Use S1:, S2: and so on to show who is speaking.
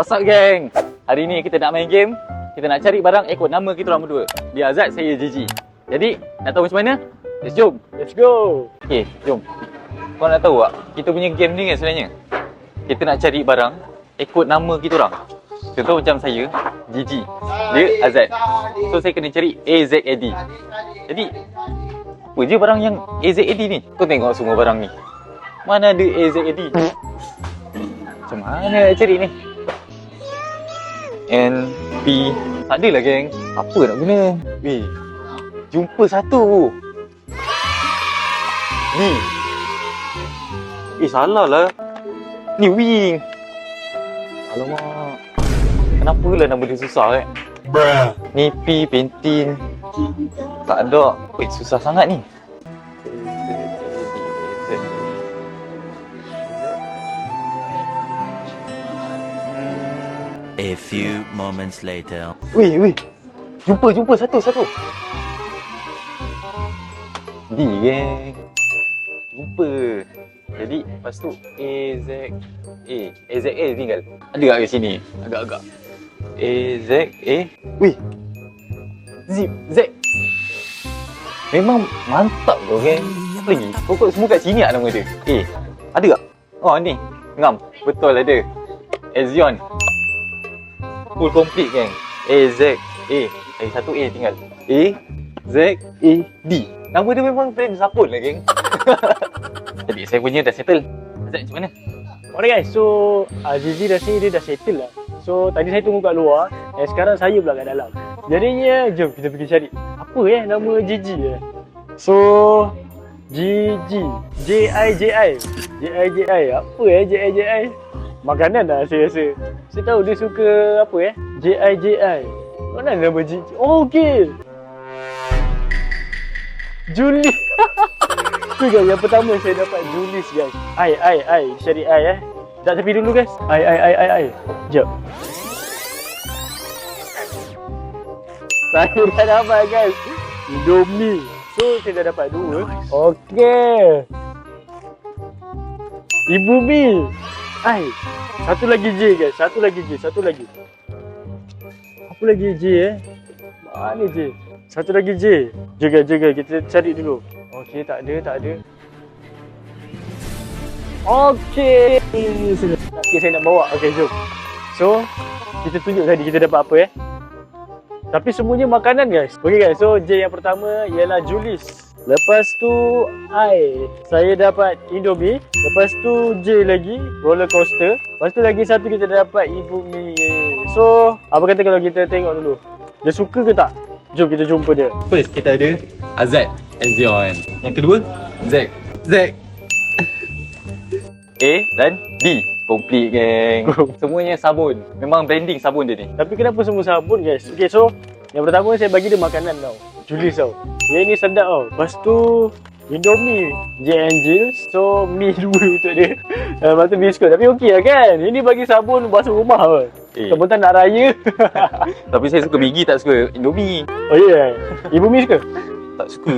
S1: What's up geng? Hari ni kita nak main game. Kita nak cari barang ikut nama kita orang berdua. Dia Azad, saya Gigi. Jadi, nak tahu macam mana? Let's jom.
S2: Let's go.
S1: Okay, jom. Kau nak tahu tak? Kita punya game ni kan sebenarnya kita nak cari barang ikut nama kita orang. Contoh macam saya, Gigi. Dia Azad. So, saya kena cari AZAD. Jadi, apa je barang yang AZAD ni? Kau tengok semua barang ni. Mana ada AZAD? Macam mana nak cari ni? NP. Tak adalah geng. Apa nak guna? Weh, jumpa satu. Ni. Salah lah. Ni wing. Alamak. Kenapa lah nama dia susah
S2: Bruh.
S1: Ni P, Pentin. Tak ada. Weh, susah sangat ni.
S3: A few moments later.
S1: Weh. Jumpa satu. D geng. Jumpa. Jadi lepas tu AZA tinggal. Ada tak kat sini? Agak-agak. AZA. Weh. Z. Memang mantap tu geng. Apa lagi? Pokok semua kat sini tak nama dia? Ada tak? Oh ni. Ngam. Betul ada. Ezion. Full complete geng. AZA. Satu A tinggal. AZAD. Nama dia memang trend sapun lah geng. Jadi saya punya dah settle. Azad macam mana?
S2: Alright guys, so Gigi rasa dia dah settle lah. So tadi saya tunggu kat luar, sekarang saya pula kat dalam. Jadinya jom kita pergi cari apa nama Gigi So Gigi J-I-J-I apa J-I-J-I? Makanan lah saya rasa. Saya tahu dia suka apa J-I-J-I. Mana nama Gigi? Oh okey, Julie. Tu guys, yang pertama saya dapat Julius guys. I cari I Tak tepi dulu guys. I. Jap. Saya dah dapat guys Indomie. So saya dah dapat dua. Okey. Ibu Mi. I. Satu lagi J guys. Satu lagi. Apa lagi J Mana J? Satu lagi J. Jaga kita cari dulu. Okey, tak ada. Okey. Saya nak bawa. Okey, jom. So, kita tunjuk tadi kita dapat apa Tapi semuanya makanan guys. Okey guys, so J yang pertama ialah Julius. Lepas tu saya dapat Indomie. Lepas tu J lagi roller coaster. Lepas tu lagi satu kita dapat Ibu Mi. So, apa kata kalau kita tengok dulu. Dia suka ke tak? Jom kita jumpa dia.
S1: First kita ada Azad, Ezion. Yang kedua Z. A dan D. Complete geng. Semuanya sabun. Memang branding sabun dia ni.
S2: Tapi kenapa semua sabun guys? Okay, so yang pertama saya bagi dia makanan tau. Julius tau. Yang ni sedap tau. Lepas tu Indomie J Angel. So mi dua untuk dia. Lepas tu biskut. Tapi okey lah kan. Ini bagi sabun basuh rumah pun. Sebentar nak raya.
S1: Tapi saya suka Bigi, tak suka Indomie.
S2: Oh ya yeah. Ibu mi suka?
S1: Tak suka.